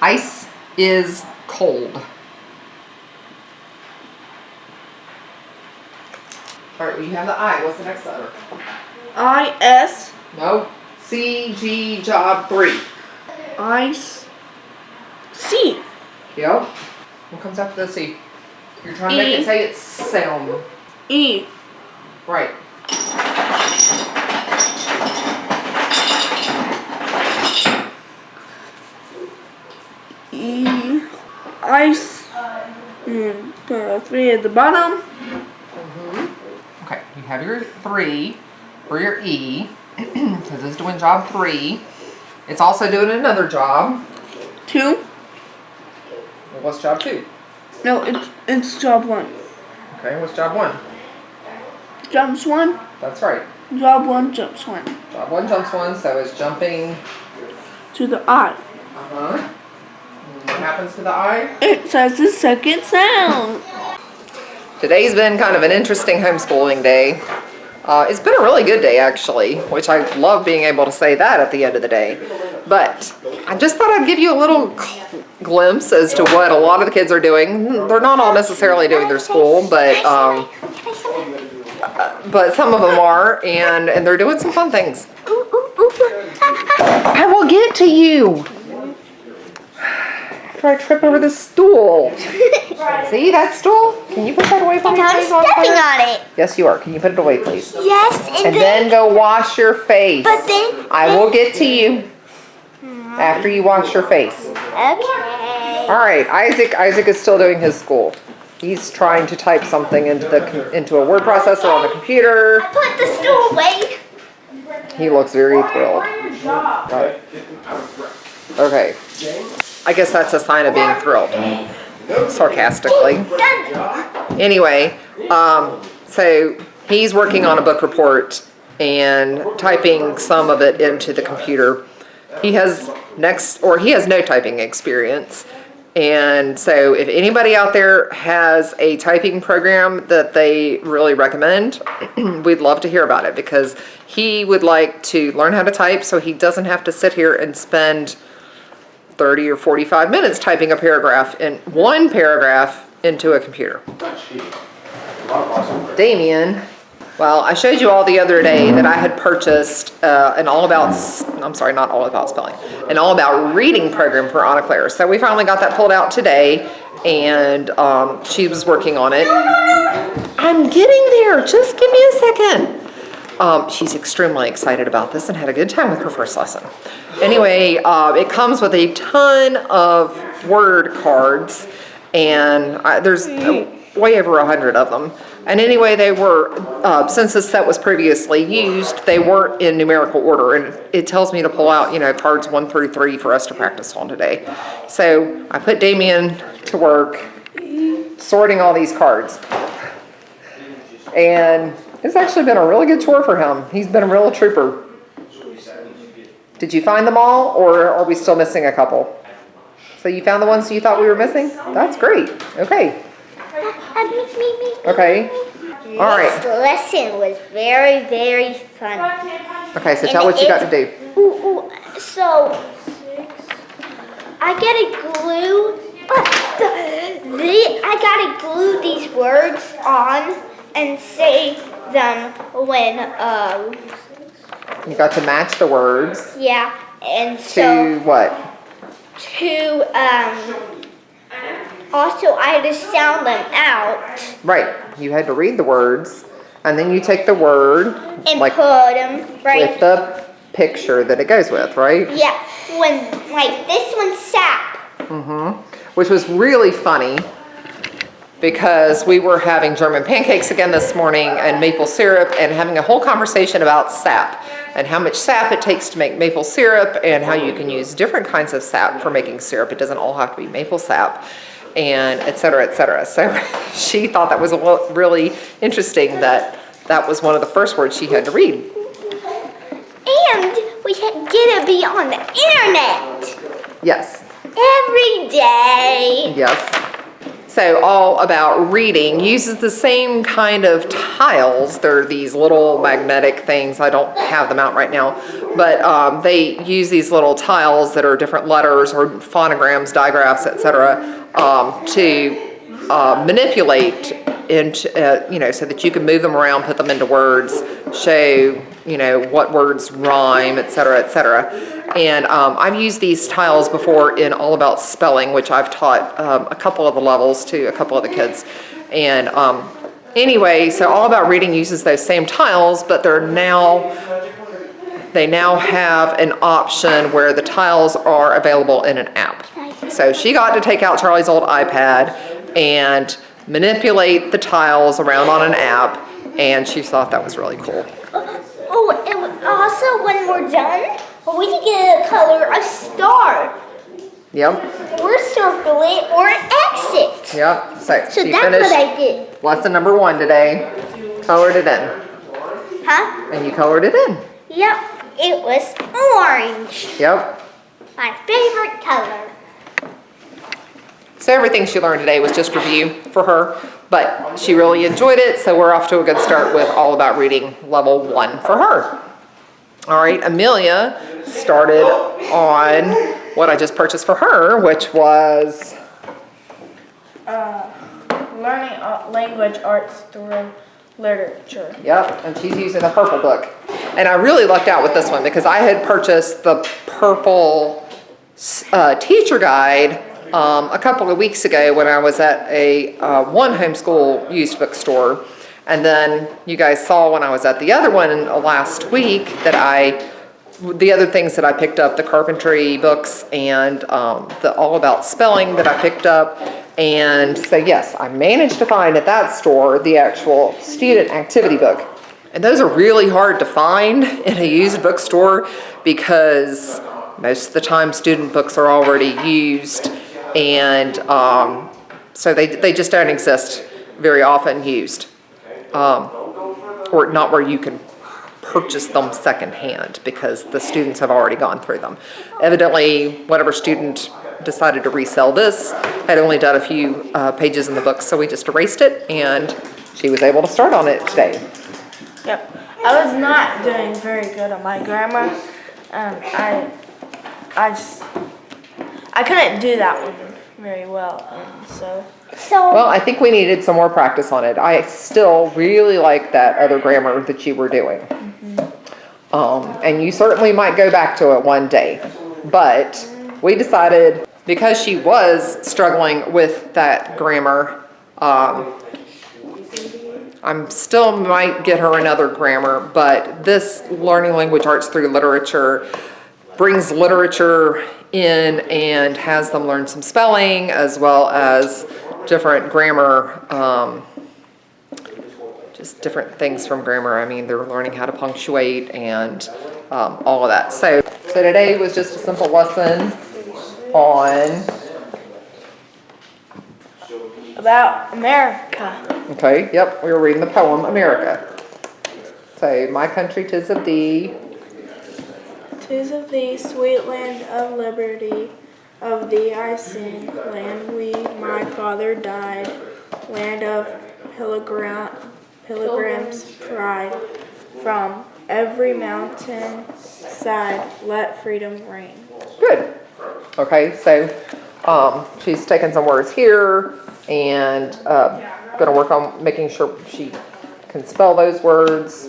Ice is cold. All right, well, you have the I. What's the next letter? I-S. No. C-G job 3. C. Yep. What comes after the C? You're trying to make it say its sound. E. Right. E. Ice. And 3 at the bottom. Okay, you have your 3 or your E. So this is doing job 3. It's also doing another job. 2. Well, what's job 2? No, it's job 1. Okay, what's job 1? Jumps 1. That's right. Job 1 jumps 1. Job 1 jumps 1, so it's jumping To the I. What happens to the I? It says the second sound. Today's been kind of an interesting homeschooling day. It's been a really good day, actually, which I love being able to say that at the end of the day. But I just thought I'd give you a little glimpse as to what a lot of the kids are doing. They're not all necessarily doing their school, but some of them are, and they're doing some fun things. I will get to you. Try to trip over the stool. See that stool? Can you put that away for me, please? I'm stepping on it. Yes, you are. Can you put it away, please? Yes, And then go wash your face. But then I will get to you after you wash your face. Okay. All right, Isaac is still doing his school. He's trying to type something into a word processor on the computer. I put the stool away. He looks very thrilled. Right. Okay. I guess that's a sign of being thrilled. Sarcastically. Anyway, so he's working on a book report and typing some of it into the computer. He has no typing experience. And so if anybody out there has a typing program that they really recommend, we'd love to hear about it, because he would like to learn how to type so he doesn't have to sit here and spend 30 or 45 minutes typing one paragraph into a computer. Damien, well, I showed you all the other day that I had purchased an All About Reading program for Anna Claire. So we finally got that pulled out today, and she was working on it. I'm getting there, just give me a second. She's extremely excited about this and had a good time with her first lesson. Anyway, it comes with a ton of word cards, and there's way over 100 of them. And anyway, they were, since this set was previously used, they weren't in numerical order, and it tells me to pull out, cards 1 through 3 for us to practice on today. So I put Damien to work sorting all these cards. And it's actually been a really good chore for him. He's been a real trooper. Did you find them all, or are we still missing a couple? So you found the ones you thought we were missing? That's great. Okay. Okay. All right. This lesson was very, very fun. Okay, so tell what you got to do. So I gotta glue these words on and say them when You got to match the words. yeah, and to what? Also I had to sound them out. Right. You had to read the words, and then you take the word And put them right. with the picture that it goes with, right? Yeah, this one's sap. Which was really funny, because we were having German pancakes again this morning and maple syrup, and having a whole conversation about sap and how much sap it takes to make maple syrup, and how you can use different kinds of sap for making syrup. It doesn't all have to be maple sap, and et cetera, et cetera. So she thought that was really interesting that was one of the first words she had to read. And we get to be on the internet. Yes. Every day. Yes. So all about reading uses the same kind of tiles. They're these little magnetic things. I don't have them out right now, but they use these little tiles that are different letters or phonograms, digraphs, etc., to manipulate into, so that you can move them around, put them into words, show, what words rhyme, etc., etc. And I've used these tiles before in All About Spelling, which I've taught a couple of the levels to a couple of the kids. And anyway, so All About Reading uses those same tiles, but they now have an option where the tiles are available in an app. So she got to take out Charlie's old iPad and manipulate the tiles around on an app, and she thought that was really cool. Oh, and also when we're done, we can get a color a star. Yep. Or circle it or exit. Yep. So So she that's finished what I did. lesson number 1 today. Colored it in. Huh? And you colored it in. Yep. It was orange. Yep. My favorite color. So everything she learned today was just review for her, but she really enjoyed it, so we're off to a good start with All About Reading level 1 for her. All right, Amelia started on what I just purchased for her, which was Learning language arts through literature. Yep, and she's using the purple book. And I really lucked out with this one because I had purchased the purple teacher guide a couple of weeks ago when I was at a One Homeschool used bookstore. And then you guys saw when I was at the other one last week that the other things that I picked up, the carpentry books and the All About Spelling that I picked up. And so yes, I managed to find at that store the actual student activity book. And those are really hard to find in a used bookstore because most of the time student books are already used, and so they just don't exist very often used, or not where you can purchase them secondhand because the students have already gone through them. Evidently, whatever student decided to resell this had only done a few pages in the book, so we just erased it, and she was able to start on it today. Yep. I was not doing very good on my grammar. I couldn't do that one very well, and so. Well, I think we needed some more practice on it. I still really like that other grammar that you were doing. And you certainly might go back to it one day. But we decided, because she was struggling with that grammar, I still might get her another grammar, but this Learning Language Arts through Literature brings literature in and has them learn some spelling as well as different grammar, just different things from grammar. I mean, they're learning how to punctuate and all of that. So today was just a simple lesson on About America. Okay, yep, we were reading the poem, America. So, my country 'tis of thee. 'Tis of thee, sweet land of liberty, of thee I sing, land we, my father died, land of pilgrims pride, from every mountain side, let freedom reign. Good. Okay, so she's taking some words here and going to work on making sure she can spell those words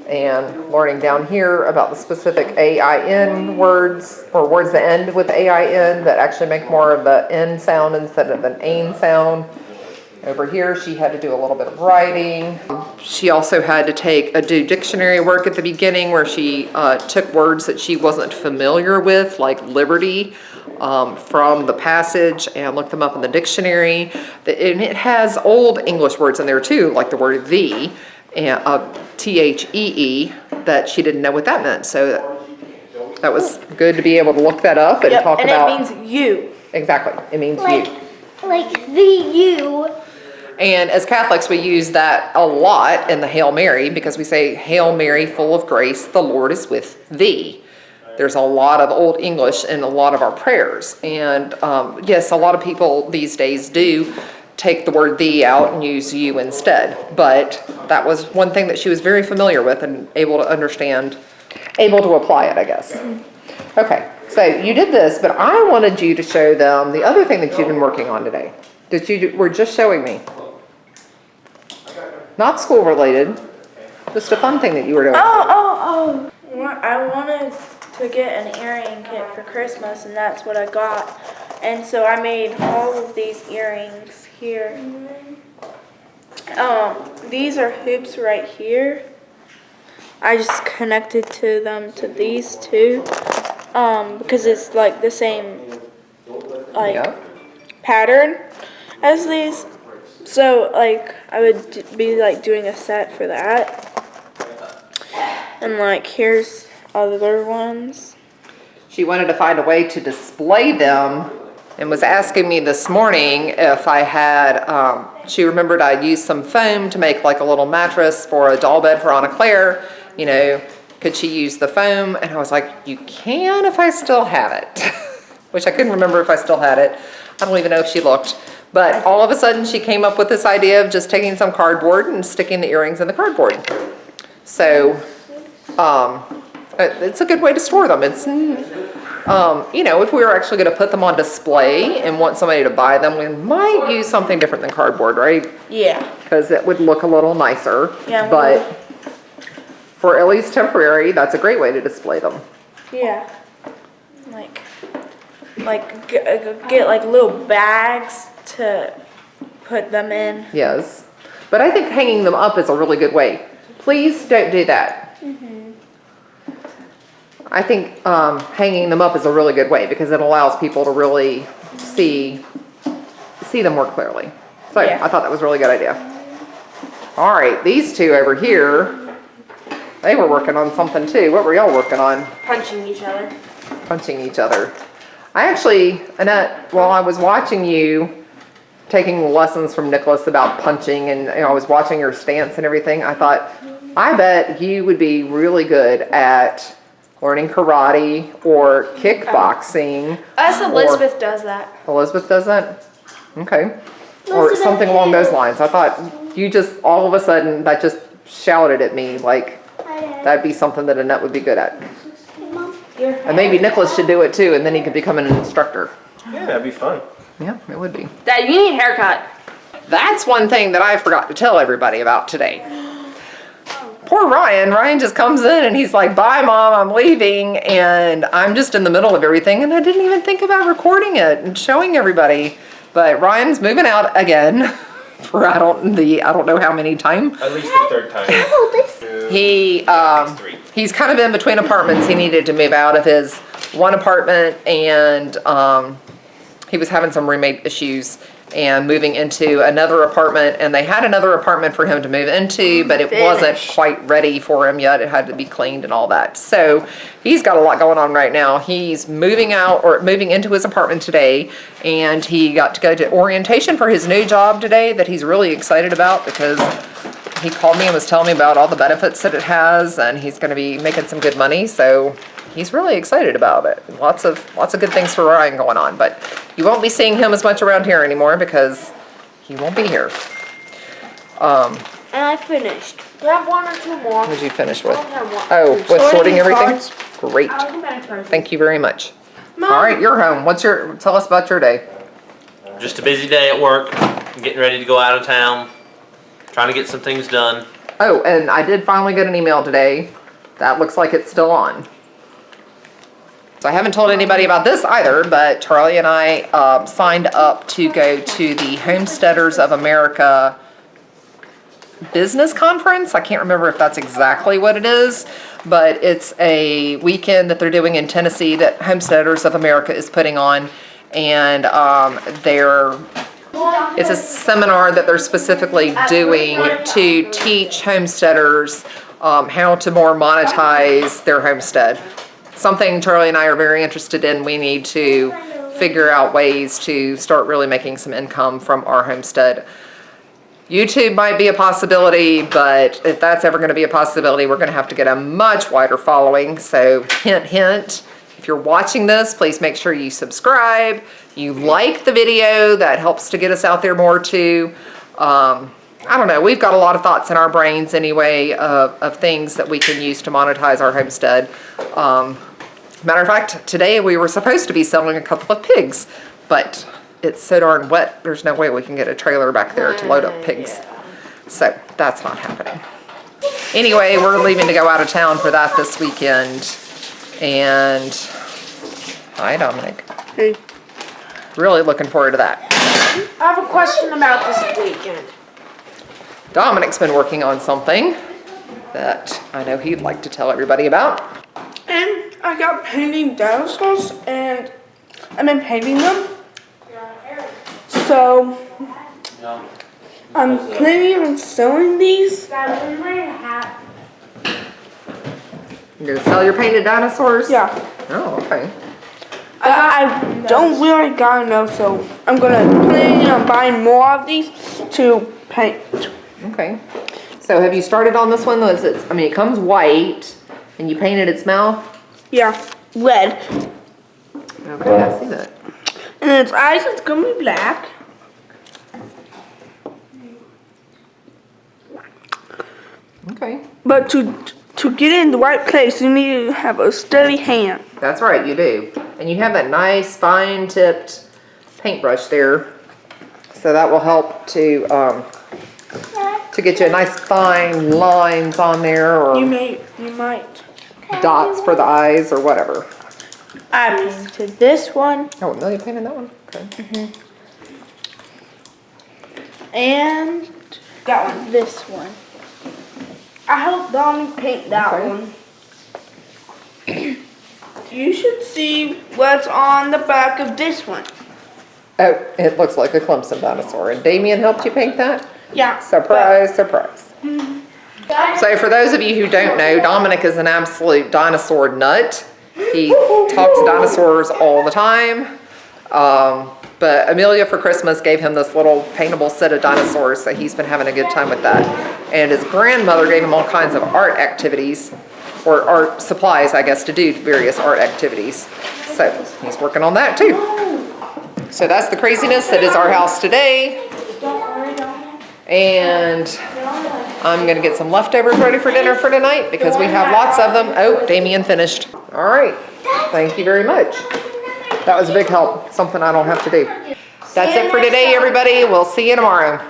and learning down here about the specific AIN words or words that end with AIN that actually make more of the N sound instead of an AIN sound. Over here, she had to do a little bit of writing. She also had to do dictionary work at the beginning where she took words that she wasn't familiar with, like liberty, from the passage and looked them up in the dictionary. And it has old English words in there too, like the word thee, and THEE, that she didn't know what that meant. So that was good to be able to look that up and talk about. And it means you. Exactly, it means Like, you. like the you. And as Catholics, we use that a lot in the Hail Mary because we say, Hail Mary, full of grace, the Lord is with thee. There's a lot of Old English in a lot of our prayers. And yes, a lot of people these days do take the word "the" out and use "you" instead. But that was one thing that she was very familiar with and able to understand, able to apply it, I guess. Okay, so you did this, but I wanted you to show them the other thing that you've been working on today, that you were just showing me. Not school related, just a fun thing that you were doing. Oh. I wanted to get an earring kit for Christmas, and that's what I got. And so I made all of these earrings here. These are hoops right here. I just connected to them to these two, because it's like the same pattern as these. So like I would be like doing a set for that. And like here's other ones. She wanted to find a way to display them and was asking me this morning if I had, she remembered I'd used some foam to make like a little mattress for a doll bed for Anna Claire. You know, could she use the foam? And I was like, you can if I still have it. Which I couldn't remember if I still had it. I don't even know if she looked. But all of a sudden she came up with this idea of just taking some cardboard and sticking the earrings in the cardboard. So, it's a good way to store them. It's, you know, if we were actually going to put them on display and want somebody to buy them, we might use something different than cardboard, right? Yeah. Because it would look a little nicer. Yeah. But for at least temporary, that's a great way to display them. Yeah. Like get like little bags to put them in. Yes. But I think hanging them up is a really good way. Please don't do that. I think hanging them up is a really good way because it allows people to really see them more clearly. So Yeah. I thought that was a really good idea. All right, these two over here, they were working on something too. What were y'all working on? Punching each other. Punching each other. I actually, Annette, while I was watching you taking lessons from Nicholas about punching and I was watching your stance and everything, I thought, I bet you would be really good at learning karate or kickboxing. Elizabeth does that. Elizabeth does that? Okay. Or something along those lines. I thought you just, all of a sudden, that just shouted at me like that'd be something that Annette would be good at. And maybe Nicholas should do it too, and then he could become an instructor. Yeah, that'd be fun. Yeah, it would be. Dad, you need a haircut. That's one thing that I forgot to tell everybody about today. Poor Ryan. Ryan just comes in and he's like, bye mom, I'm leaving. And I'm just in the middle of everything and I didn't even think about recording it and showing everybody. But Ryan's moving out again for I don't know how many times. At least the third time. He's kind of in between apartments. He needed to move out of his one apartment and he was having some roommate issues and moving into another apartment, and they had another apartment for him to move into, but it wasn't quite ready for him yet. It had to be cleaned and all that. So he's got a lot going on right now. He's moving out or moving into his apartment today, and he got to go to orientation for his new job today that he's really excited about because he called me and was telling me about all the benefits that it has, and he's going to be making some good money. So he's really excited about it. Lots of good things for Ryan going on, but you won't be seeing him as much around here anymore because he won't be here. And I finished. Grab one or two more. What did you finish with? Oh, with sorting everything? Great. Thank you very much. All right, you're home. Tell us about your day. Just a busy day at work. Getting ready to go out of town. Trying to get some things done. Oh, and I did finally get an email today. That looks like it's still on. So I haven't told anybody about this either, but Charlie and I signed up to go to the Homesteaders of America business conference. I can't remember if that's exactly what it is, but it's a weekend that they're doing in Tennessee that Homesteaders of America is putting on, and it's a seminar that they're specifically doing to teach homesteaders how to more monetize their homestead. Something Charlie and I are very interested in. We need to figure out ways to start really making some income from our homestead. YouTube might be a possibility, but if that's ever going to be a possibility, we're going to have to get a much wider following. So hint, hint, If you're watching this, please make sure you subscribe. You like the video, that helps to get us out there more too. I don't know, we've got a lot of thoughts in our brains anyway of things that we can use to monetize our homestead. Matter of fact, today we were supposed to be selling a couple of pigs, but it's so darn wet, there's no way we can get a trailer back there to load up pigs. So that's not happening. Anyway, we're leaving to go out of town for that this weekend. And hi, Dominic. Hey. Really looking forward to that. I have a question about this weekend. Dominic's been working on something that I know he'd like to tell everybody about. And I got painting dinosaurs, and I've been painting them. So I'm planning on selling these. You're gonna sell your painted dinosaurs? Yeah. Oh, okay. I don't really got enough, so I'm planning on buying more of these to paint. Okay. So have you started on this one? I mean, it comes white, and you painted its mouth? Yeah, red. Okay, I see that. And its eyes, it's gonna be black. Okay. But to get in the right place, you need to have a steady hand. That's right, you do. And you have that nice fine-tipped paintbrush there. So that will help to get you a nice fine lines on there, or You might. dots for the eyes or whatever. I painted this one Oh, no, you painted that one? Okay. and this one. I helped Dominic paint that Okay. one. You should see what's on the back of this one. Oh, it looks like a Clemson dinosaur. And Damien helped you paint that? Yeah. Surprise, surprise. So for those of you who don't know, Dominic is an absolute dinosaur nut. He talks dinosaurs all the time. But Amelia for Christmas gave him this little paintable set of dinosaurs, so he's been having a good time with that. And his grandmother gave him all kinds of art activities, or art supplies, I guess, to do various art activities. So he's working on that too. So that's the craziness that is our house today. And I'm gonna get some leftovers ready for dinner for tonight because we have lots of them. Oh, Damien finished. All right, thank you very much. That was a big help, something I don't have to do. That's it for today, everybody. We'll see you tomorrow.